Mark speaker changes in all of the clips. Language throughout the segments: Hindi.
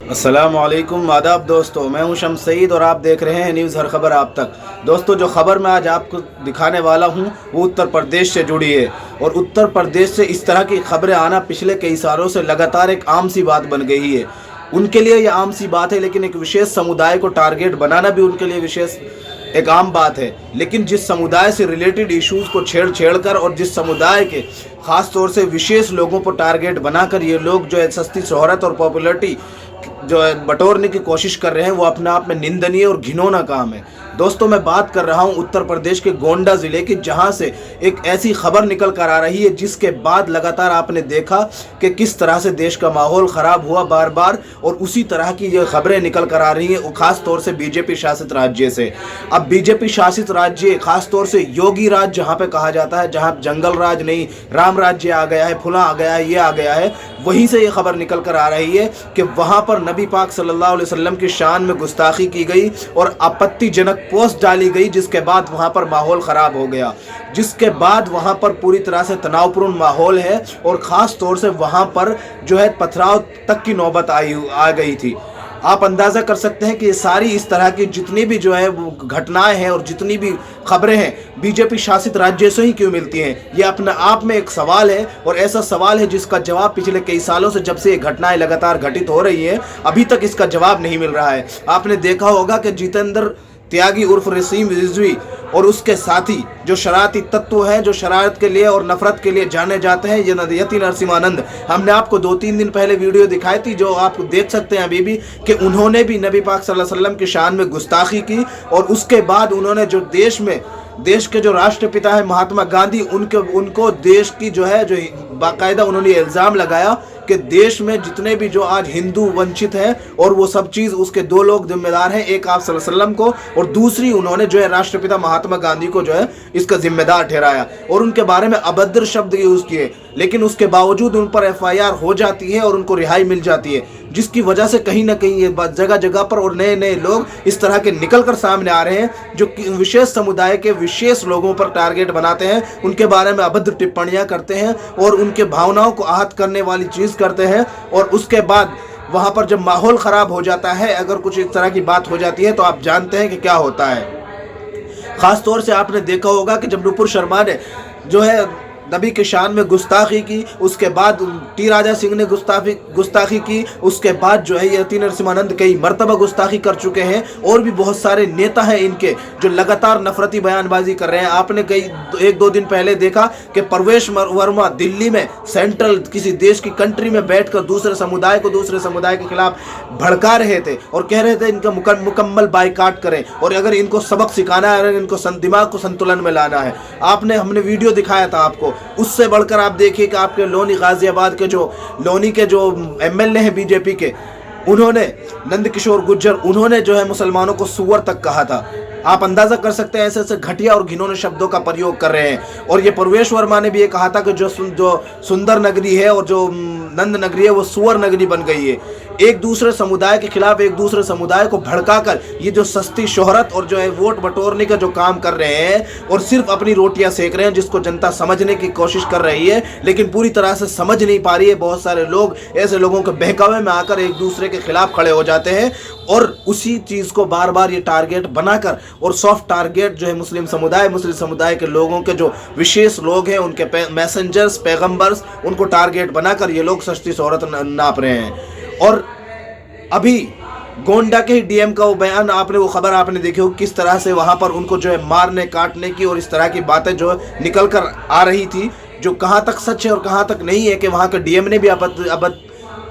Speaker 1: अस्सलामुअलैकुम, आदाब दोस्तों। मैं हूं शम्स सईद और आप देख रहे हैं न्यूज़ हर खबर आप तक। दोस्तों, जो खबर मैं आज आपको दिखाने वाला हूं वो उत्तर प्रदेश से जुड़ी है और उत्तर प्रदेश से इस तरह की खबरें आना पिछले कई सालों से लगातार एक आम सी बात बन गई है। उनके लिए ये आम सी बात है, लेकिन एक विशेष समुदाय को टारगेट बनाना भी उनके लिए विशेष एक आम बात है। लेकिन जिस समुदाय से रिलेटेड इश्यूज़ को छेड़ कर और जिस समुदाय के ख़ास तौर से विशेष लोगों को टारगेट बनाकर ये लोग जो है सस्ती शोहरत और पॉपुलरिटी जो है बटोरने की कोशिश कर रहे हैं, वो अपने आप में निंदनीय और घिनौना काम है। दोस्तों, मैं बात कर रहा हूं उत्तर प्रदेश के गोंडा ज़िले की, जहां से एक ऐसी खबर निकल कर आ रही है जिसके बाद लगातार आपने देखा कि किस तरह से देश का माहौल ख़राब हुआ बार बार, और उसी तरह की ये खबरें निकल कर आ रही हैं ख़ास तौर से बीजेपी शासित राज्य से। अब बीजेपी शासित राज्य, ख़ास तौर से योगी राज जहाँ पे कहा जाता है, जहाँ जंगल राज नहीं राम राज्य आ गया है, फुला आ गया है, ये आ गया है, वहीं से ये खबर निकल कर आ रही है कि वहाँ पर नबी पाक सल्लल्लाहु अलैहि वसल्लम की शान में गुस्ताखी की गई और आपत्तिजनक पोस्ट डाली गई, जिसके बाद वहाँ पर माहौल ख़राब हो गया, जिसके बाद वहाँ पर पूरी तरह से तनावपूर्ण माहौल है और ख़ास तौर से वहाँ पर जो है पथराव तक की नौबत आ गई थी। आप अंदाज़ा कर सकते हैं कि ये सारी इस तरह की जितनी भी जो है वो घटनाएं हैं और जितनी भी खबरें हैं बीजेपी शासित राज्य से ही क्यों मिलती हैं, ये अपने आप में एक सवाल है। और ऐसा सवाल है जिसका जवाब पिछले कई सालों से, जब से ये घटनाएं लगातार घटित हो रही हैं, अभी तक इसका जवाब नहीं मिल रहा है। आपने देखा होगा कि जितेंद्र त्यागी उर्फ रसीम रिजवी और उसके साथी जो शरारती तत्व हैं, जो शरारत के लिए और नफरत के लिए जाने जाते हैं, ये यति नरसिम्हानंद, हमने आपको 2-3 दिन पहले वीडियो दिखाई थी, जो आप देख सकते हैं अभी भी, कि उन्होंने भी नबी पाक सल्लल्लाहु अलैहि वसल्लम की शान में गुस्ताखी की। और उसके बाद उन्होंने जो देश के जो राष्ट्रपिता है महात्मा गांधी, उनको देश की जो है जो बाकायदा उन्होंने इल्ज़ाम लगाया कि देश में जितने भी जो आज हिंदू वंचित हैं और वो सब चीज़ उसके 2 लोग जिम्मेदार हैं, एक आप सल्लल्लाहु अलैहि वसल्लम को और दूसरी उन्होंने जो है राष्ट्रपिता महात्मा गांधी को जो है इसका जिम्मेदार ठहराया और उनके बारे में अभद्र शब्द यूज़ किए। लेकिन उसके बावजूद उन पर FIR हो जाती है और उनको रिहाई मिल जाती है, जिसकी वजह से कहीं ना कहीं ये जगह जगह पर और नए नए लोग इस तरह के निकल कर सामने आ रहे हैं, जो विशेष समुदाय के विशेष लोगों पर टारगेट बनाते हैं, उनके बारे में अभद्र टिप्पणियां करते हैं और उनके भावनाओं को आहत करने वाली चीज़ करते हैं। और उसके बाद वहाँ पर जब माहौल ख़राब हो जाता है, अगर कुछ इस तरह की बात हो जाती है, तो आप जानते हैं कि क्या होता है। ख़ास तौर से आपने देखा होगा कि जब नुपुर शर्मा ने जो है नबी के शान में गुस्ताखी की, उसके बाद टी राजा सिंह ने गुस्ताखी की, उसके बाद जो है यति नरसिम्हानंद कई मरतबा गुस्ताखी कर चुके हैं और भी बहुत सारे नेता हैं इनके जो लगातार नफरती बयानबाजी कर रहे हैं। आपने कई 1-2 दिन पहले देखा कि परवेश वर्मा दिल्ली में सेंट्रल किसी देश की कंट्री में बैठकर दूसरे समुदाय के खिलाफ भड़का रहे थे और कह रहे थे इनका मुकम्मल बाइकाट करें और अगर इनको सबक सिखाना है, अगर इनको दिमाग को संतुलन में लाना है। हमने वीडियो दिखाया था आपको। उससे बढ़कर आप देखिए कि आपके लोनी गाजियाबाद के जो MLA हैं बीजेपी के, उन्होंने नंद किशोर गुर्जर, उन्होंने जो है मुसलमानों को सुअर तक कहा था। आप अंदाज़ा कर सकते हैं ऐसे ऐसे घटिया और घिनौने शब्दों का प्रयोग कर रहे हैं। और ये परवेश वर्मा ने भी ये कहा था कि जो सुंदर नगरी है और जो नंद नगरी है वो सुअर नगरी बन गई है। एक दूसरे समुदाय के खिलाफ एक दूसरे समुदाय को भड़काकर ये जो सस्ती शोहरत और जो है वोट बटोरने का जो काम कर रहे हैं और सिर्फ अपनी रोटियां सेक रहे हैं, जिसको जनता समझने की कोशिश कर रही है लेकिन पूरी तरह से समझ नहीं पा रही है। बहुत सारे लोग ऐसे लोगों के बहकावे में आकर एक दूसरे के खिलाफ खड़े हो जाते हैं और उसी चीज़ को बार बार ये टारगेट बनाकर और सॉफ्ट टारगेट जो है मुस्लिम समुदाय के लोगों के जो विशेष लोग हैं, उनके मैसेंजर्स, पैगम्बर्स, उनको टारगेट बनाकर ये लोग सस्ती शोहरत नाप रहे हैं। और अभी गोंडा के ही DM का वो बयान, वो खबर आपने देखी हो किस तरह से वहाँ पर उनको जो है मारने काटने की और इस तरह की बातें जो निकल कर आ रही थी, जो कहाँ तक सच है और कहाँ तक नहीं है, कि वहाँ के DM ने भी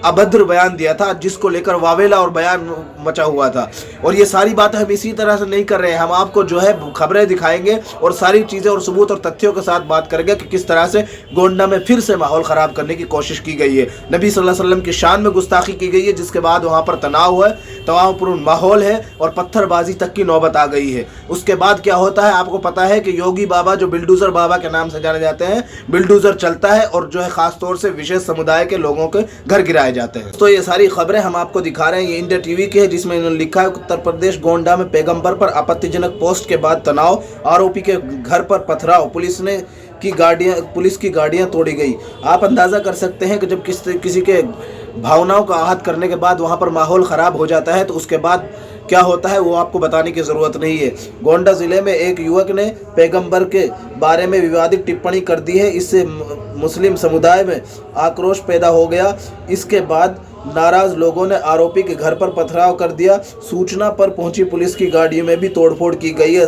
Speaker 1: अभद्र बयान दिया था, जिसको लेकर वावेला और बयान मचा हुआ था। और ये सारी बातें हम इसी तरह से नहीं कर रहे हैं, हम आपको जो है खबरें दिखाएंगे और सारी चीज़ें और सबूत और तथ्यों के साथ बात करेंगे कि किस तरह से गोंडा में फिर से माहौल ख़राब करने की कोशिश की गई है। नबी सल्लल्लाहु अलैहि वसल्लम की शान में गुस्ताखी की गई है, जिसके बाद वहाँ पर तनावपूर्ण माहौल है और पत्थरबाजी तक की नौबत आ गई है। उसके बाद क्या होता है आपको पता है कि योगी बाबा, जो बिल्डोज़र बाबा के नाम से जाने जाते हैं, बिल्डोज़र चलता है और जो है ख़ास तौर से विशेष समुदाय के लोगों के घर गिराए लगाए जाते हैं। तो ये सारी खबरें हम आपको दिखा रहे हैं, ये इंडिया टीवी की है, जिसमें इन्होंने लिखा है उत्तर प्रदेश गोंडा में पैगंबर पर आपत्तिजनक पोस्ट के बाद तनाव, आरोपी के घर पर पथराव, पुलिस की गाड़ियां तोड़ी गई। आप अंदाज़ा कर सकते हैं कि जब किसी के भावनाओं का आहत करने के बाद वहां पर माहौल ख़राब हो जाता है तो उसके बाद क्या होता है वो आपको बताने की ज़रूरत नहीं है। गोंडा ज़िले में एक युवक ने पैगंबर के बारे में विवादित टिप्पणी कर दी है। इससे मुस्लिम समुदाय में आक्रोश पैदा हो गया। इसके बाद नाराज़ लोगों ने आरोपी के घर पर पथराव कर दिया। सूचना पर पहुंची पुलिस की गाड़ियों में भी तोड़फोड़ की गई है।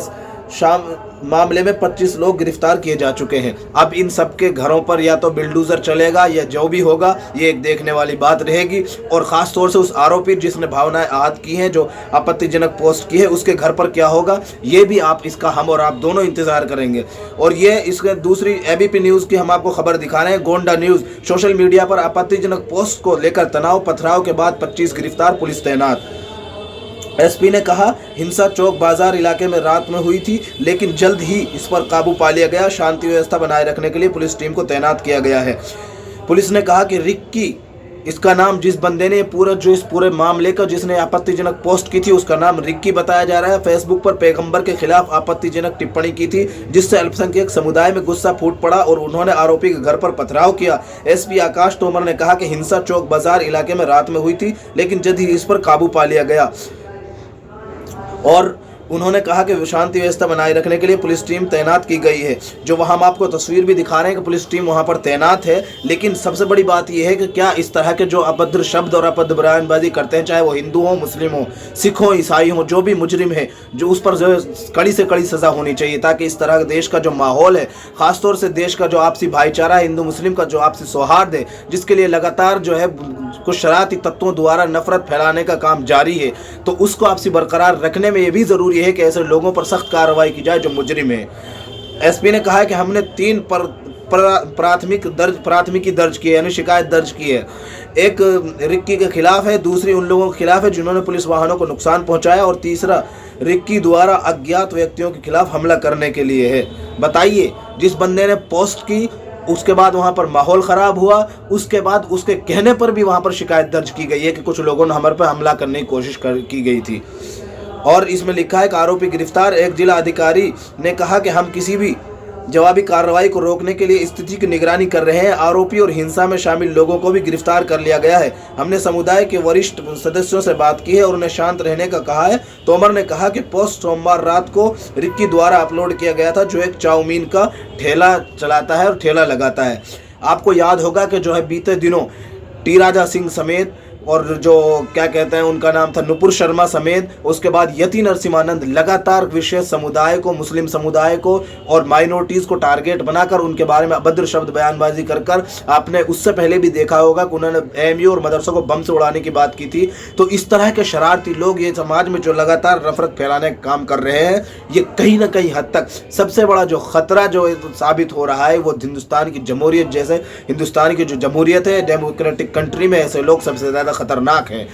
Speaker 1: मामले में 25 लोग गिरफ्तार किए जा चुके हैं। अब इन सब के घरों पर या तो बिल्डोजर चलेगा या जो भी होगा, ये एक देखने वाली बात रहेगी। और ख़ास तौर से उस आरोपी जिसने भावनाएं आहत की हैं, जो आपत्तिजनक पोस्ट की है, उसके घर पर क्या होगा, ये भी इसका हम और आप दोनों इंतजार करेंगे। और ये इसके दूसरी एबीपी न्यूज़ की हम आपको खबर दिखा रहे हैं। गोंडा न्यूज़, सोशल मीडिया पर आपत्तिजनक पोस्ट को लेकर तनाव, पथराव के बाद 25 गिरफ्तार, पुलिस तैनात। एसपी ने कहा, हिंसा चौक बाजार इलाके में रात में हुई थी, लेकिन जल्द ही इस पर काबू पा लिया गया। शांति व्यवस्था बनाए रखने के लिए पुलिस टीम को तैनात किया गया है। पुलिस ने कहा कि रिक्की, इसका नाम, जिस बंदे ने इस पूरे मामले का जिसने आपत्तिजनक पोस्ट की थी, उसका नाम रिक्की बताया जा रहा है। फेसबुक पर पैगंबर के खिलाफ आपत्तिजनक टिप्पणी की थी, जिससे अल्पसंख्यक समुदाय में गुस्सा फूट पड़ा और उन्होंने आरोपी के घर पर पथराव किया। एसपी आकाश तोमर ने कहा कि हिंसा चौक बाजार इलाके में रात में हुई थी, लेकिन जल्द ही इस पर काबू पा लिया गया। और उन्होंने कहा कि शांति व्यवस्था बनाए रखने के लिए पुलिस टीम तैनात की गई है। जो वहाँ हम आपको तस्वीर भी दिखा रहे हैं कि पुलिस टीम वहाँ पर तैनात है। लेकिन सबसे बड़ी बात यह है कि क्या इस तरह के जो अभद्र शब्द और अभद्र बयानबाजी करते हैं, चाहे वो हिंदू हो, मुस्लिम हो, सिख हो, ईसाई हो, जो भी मुजरिम है, जो उस पर जो कड़ी से कड़ी सज़ा होनी चाहिए, ताकि इस तरह देश का जो माहौल है, ख़ासतौर से देश का जो आपसी भाईचारा है, हिंदू मुस्लिम का जो आपसी सौहार्द है, जिसके लिए लगातार जो है कुछ शरारती तत्वों द्वारा नफरत फैलाने का काम जारी है, तो उसको आपसी बरकरार रखने में यह भी ज़रूरी है कि ऐसे लोगों पर सख्त कार्रवाई की जाए जो मुजरिम है। एसपी ने कहा है कि हमने 3 प्राथमिकी दर्ज की है, यानी शिकायत दर्ज की है। एक रिक्की के खिलाफ है, दूसरी उन लोगों के खिलाफ है जिन्होंने पुलिस वाहनों को नुकसान पहुंचाया, और तीसरा रिक्की द्वारा अज्ञात व्यक्तियों के खिलाफ हमला करने के लिए है। बताइए, जिस बंदे ने पोस्ट की, उसके बाद वहाँ पर माहौल ख़राब हुआ, उसके बाद उसके कहने पर भी वहाँ पर शिकायत दर्ज की गई है कि कुछ लोगों ने हमारे पर हमला करने की कोशिश की गई थी। और इसमें लिखा है कि आरोपी गिरफ्तार। एक जिला अधिकारी ने कहा कि हम किसी भी जवाबी कार्रवाई को रोकने के लिए स्थिति की निगरानी कर रहे हैं। आरोपी और हिंसा में शामिल लोगों को भी गिरफ्तार कर लिया गया है। हमने समुदाय के वरिष्ठ सदस्यों से बात की है और उन्हें शांत रहने का कहा है। तोमर ने कहा कि पोस्ट सोमवार रात को रिक्की द्वारा अपलोड किया गया था, जो एक चाउमीन का ठेला चलाता है और ठेला लगाता है। आपको याद होगा कि जो है बीते दिनों टी राजा सिंह समेत, और जो क्या कहते हैं उनका नाम था नुपुर शर्मा समेत, उसके बाद यति नरसिम्हानंद, लगातार विशेष समुदाय को, मुस्लिम समुदाय को और माइनॉरिटीज़ को टारगेट बनाकर उनके बारे में अभद्र शब्द बयानबाजी कर आपने उससे पहले भी देखा होगा कि उन्होंने एएमयू और मदरसों को बम से उड़ाने की बात की थी। तो इस तरह के शरारती लोग ये समाज में जो लगातार नफरत फैलाने का काम कर रहे हैं, ये कहीं ना कहीं हद तक सबसे बड़ा जो ख़तरा जो साबित हो रहा है, वो हिंदुस्तान की जमहूरियत, जैसे हिंदुस्तान की जो जमहूरियत है, डेमोक्रेटिक कंट्री में ऐसे लोग सबसे ज़्यादा खतरनाक है।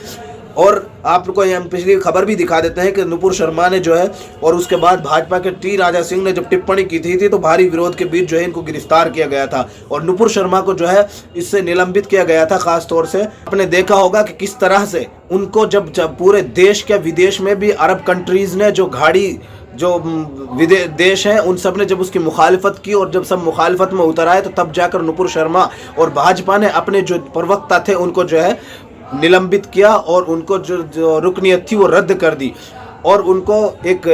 Speaker 1: और आपको हम पिछली खबर भी दिखा देते हैं कि नुपुर शर्मा ने जो है, और उसके बाद भाजपा के टी राजा सिंह ने जब टिप्पणी की थी तो भारी विरोध के बीच जो है इनको गिरफ्तार किया गया था और नुपुर शर्मा को जो है इससे निलंबित किया गया था। खास तौर से आपने देखा होगा कि किस तरह से उनको जब पूरे देश के विदेश में भी अरब कंट्रीज़ ने जो देश हैं उन सब ने जब उसकी मुखालिफत की, और जब सब मुखालिफत में उतर आए, तो तब जाकर नुपुर शर्मा और भाजपा ने अपने जो प्रवक्ता थे उनको जो है निलंबित किया और उनको जो रुकनीत थी वो रद्द कर दी, और उनको एक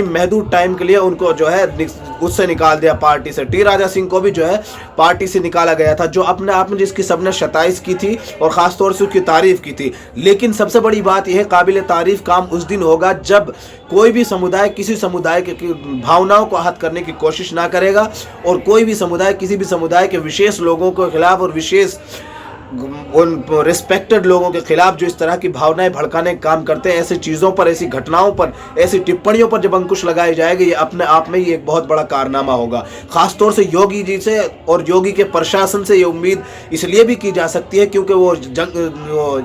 Speaker 1: महदूद टाइम के लिए उनको जो है उससे निकाल दिया, पार्टी से। टी राजा सिंह को भी जो है पार्टी से निकाला गया था, जो अपने आप में जिसकी सबने शताइश की थी और ख़ास तौर से उसकी तारीफ़ की थी। लेकिन सबसे बड़ी बात यह है, काबिल तारीफ़ काम उस दिन होगा जब कोई भी समुदाय किसी समुदाय की भावनाओं को आहत करने की कोशिश ना करेगा, और कोई भी समुदाय किसी भी समुदाय के विशेष लोगों के खिलाफ और विशेष उन रिस्पेक्टेड लोगों के खिलाफ जो इस तरह की भावनाएं भड़काने का काम करते हैं, ऐसी चीज़ों पर, ऐसी घटनाओं पर, ऐसी टिप्पणियों पर जब अंकुश लगाए जाएंगे, ये अपने आप में ही एक बहुत बड़ा कारनामा होगा। खासतौर से योगी जी से और योगी के प्रशासन से ये उम्मीद इसलिए भी की जा सकती है क्योंकि वो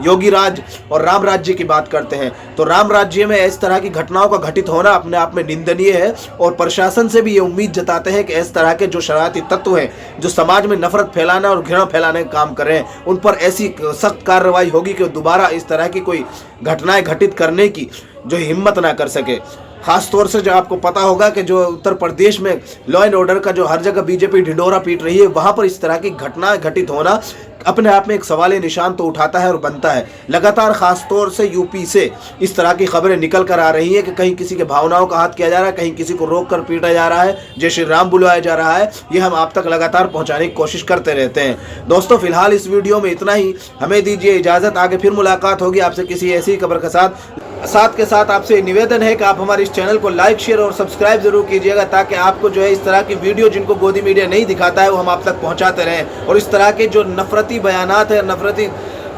Speaker 1: योगी राज और राम राज्य की बात करते हैं। तो राम राज्य में इस तरह की घटनाओं का घटित होना अपने आप में निंदनीय है, और प्रशासन से भी ये उम्मीद जताते हैं कि इस तरह के जो शरारती तत्व हैं जो समाज में नफरत फैलाना और घृणा फैलाने का काम कर रहे हैं, उन पर ऐसी सख्त कार्रवाई होगी कि दोबारा इस तरह की कोई घटनाएं घटित करने की जो हिम्मत ना कर सके। खास तौर से जो आपको पता होगा कि जो उत्तर प्रदेश में लॉ एंड ऑर्डर का जो हर जगह बीजेपी ढिंडोरा पीट रही है, वहां पर इस तरह की घटना घटित होना अपने आप में एक सवाल निशान तो उठाता है और बनता है। लगातार खास तौर से यूपी से इस तरह की खबरें निकल कर आ रही है कि कहीं किसी के भावनाओं का हाथ किया जा रहा है, कहीं किसी को रोक कर पीटा जा रहा है, जय श्री राम बुलाया जा रहा है। ये हम आप तक लगातार पहुंचाने की कोशिश करते रहते हैं। दोस्तों फिलहाल इस वीडियो में इतना ही, हमें दीजिए इजाजत। आगे फिर मुलाकात होगी आपसे किसी ऐसी खबर के साथ आपसे निवेदन है कि आप हमारे इस चैनल को लाइक, शेयर और सब्सक्राइब जरूर कीजिएगा, ताकि आपको जो है इस तरह की वीडियो जिनको गोदी मीडिया नहीं दिखाता है वो हम आप तक पहुंचाते रहें, और इस तरह के जो नफरती बयानात है, नफरती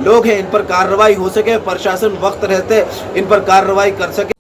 Speaker 1: लोग हैं, इन पर कार्रवाई हो सके, प्रशासन वक्त रहते इन पर कार्रवाई कर सके।